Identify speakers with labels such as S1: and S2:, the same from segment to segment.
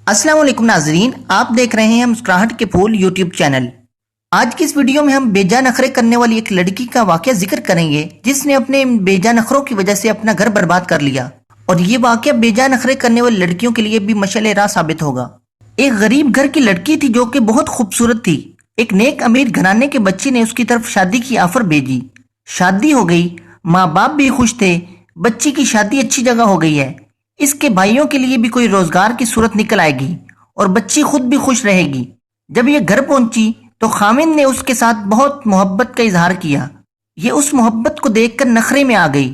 S1: अस्सलाम वालेकुम नाजरीन, आप देख रहे हैं मुस्कुराहट के फूल यूट्यूब चैनल। आज की इस वीडियो में हम बेजा नखरे करने वाली एक लड़की का वाकया जिक्र करेंगे जिसने अपने बेजा नखरों की वजह से अपना घर बर्बाद कर लिया। और ये वाकया बेजा नखरे करने वाली लड़कियों के लिए भी मशाले राह साबित होगा। एक गरीब घर की लड़की थी जो कि बहुत खूबसूरत थी। एक नेक अमीर घराने के बच्चे ने उसकी तरफ शादी की ऑफर भेजी। शादी हो गई, माँ बाप भी खुश थे, बच्ची की शादी अच्छी जगह हो गई है। इसके भाइयों के लिए भी कोई रोजगार की सूरत निकल आएगी और बच्ची खुद भी खुश रहेगी। जब ये घर पहुंची तो खामिन ने उसके साथ बहुत मोहब्बत का इजहार किया। ये उस मोहब्बत को देखकर नखरे में आ गई।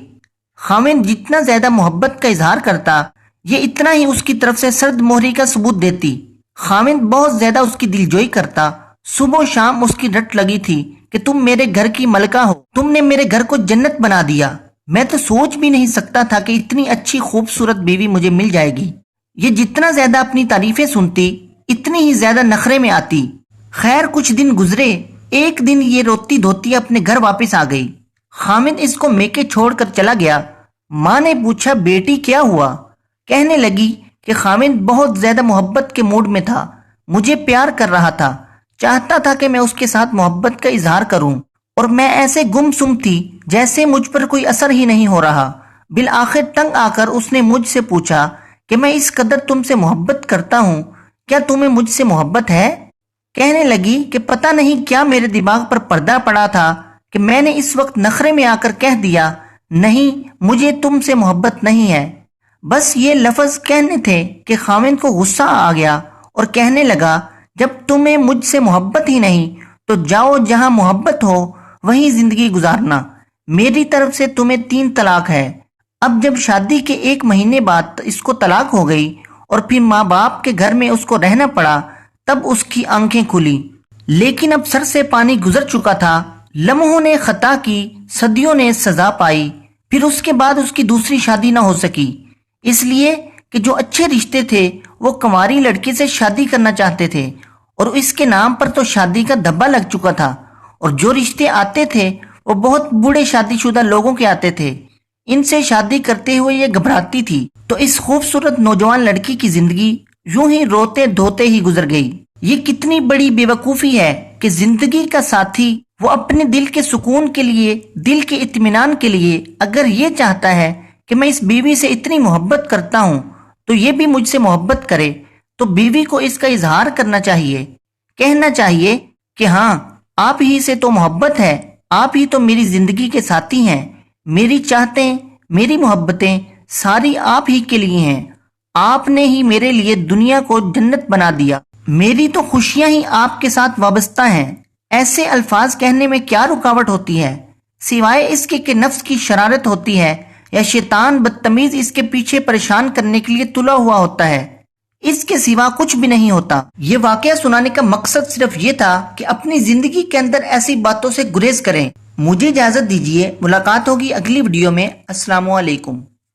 S1: खामिन जितना ज्यादा मोहब्बत का इजहार करता, ये इतना ही उसकी तरफ से सर्द मोहरी का सबूत देती। खामिन बहुत ज्यादा उसकी दिलजोई करता। सुबह शाम उसकी रट लगी थी कि तुम मेरे घर की मलका हो, तुमने मेरे घर को जन्नत बना दिया। मैं तो सोच भी नहीं सकता था कि इतनी अच्छी खूबसूरत बीवी मुझे मिल जाएगी। ये जितना ज्यादा अपनी तारीफें सुनती, इतनी ही ज्यादा नखरे में आती। खैर कुछ दिन गुजरे। एक दिन ये रोती धोती अपने घर वापस आ गई। खामिद इसको मेके छोड़कर चला गया। माँ ने पूछा, बेटी क्या हुआ? कहने लगी कि खामिद बहुत ज्यादा मोहब्बत के मूड में था, मुझे प्यार कर रहा था, चाहता था कि मैं उसके साथ मोहब्बत का इजहार करूं, और मैं ऐसे गुमसुम थी जैसे मुझ पर कोई असर ही नहीं हो रहा। बिल आखिर तंग आकर उसने मुझसे पूछा कि मैं इस कदर तुमसे मोहब्बत करता हूँ, क्या तुम्हें मुझसे मोहब्बत है? कहने लगी कि पता नहीं क्या मेरे दिमाग पर पर्दा पड़ा था कि मैंने इस वक्त नखरे में आकर कह दिया, नहीं मुझे तुमसे मोहब्बत नहीं है। बस ये लफ्ज कहने थे कि खामिद को गुस्सा आ गया और कहने लगा, जब तुम्हें मुझसे मोहब्बत ही नहीं तो जाओ जहां मोहब्बत हो वहीं जिंदगी गुजारना। मेरी तरफ से तुम्हें 3 तलाक है। अब जब शादी के 1 महीने बाद इसको तलाक हो गई और फिर माँ बाप के घर में उसको रहना पड़ा, तब उसकी आंखें खुली। लेकिन अब सर से पानी गुजर चुका था। लम्हों ने खता की, सदियों ने सजा पाई। फिर उसके बाद उसकी दूसरी शादी ना हो सकी, इसलिए कि जो अच्छे रिश्ते थे वो कुंवारी लड़की से शादी करना चाहते थे, और इसके नाम पर तो शादी का धब्बा लग चुका था। और जो रिश्ते आते थे वो बहुत बूढ़े शादीशुदा लोगों के आते थे। इनसे शादी करते हुए ये घबराती थी। तो इस खूबसूरत नौजवान लड़की की जिंदगी यूं ही रोते धोते ही गुजर गई। ये कितनी बड़ी बेवकूफी है कि जिंदगी का साथी वो अपने दिल के सुकून के लिए, दिल के इत्मीनान के लिए अगर ये चाहता है कि मैं इस बीवी से इतनी मोहब्बत करता हूँ तो ये भी मुझसे मोहब्बत करे, तो बीवी को इसका इजहार करना चाहिए। कहना चाहिए कि हाँ, आप ही से तो मोहब्बत है, आप ही तो मेरी जिंदगी के साथी हैं। मेरी चाहतें, मेरी मोहब्बतें सारी आप ही के लिए हैं। आपने ही मेरे लिए दुनिया को जन्नत बना दिया। मेरी तो खुशियां ही आपके साथ वाबस्ता हैं। ऐसे अल्फाज कहने में क्या रुकावट होती है, सिवाय इसके कि नफ्स की शरारत होती है या शैतान बदतमीज इसके पीछे परेशान करने के लिए तुला हुआ होता है। इसके सिवा कुछ भी नहीं होता। ये वाकया सुनाने का मकसद सिर्फ ये था कि अपनी जिंदगी के अंदर ऐसी बातों से गुरेज करें। मुझे इजाजत दीजिए, मुलाकात होगी अगली वीडियो में। अस्सलाम वालेकुम।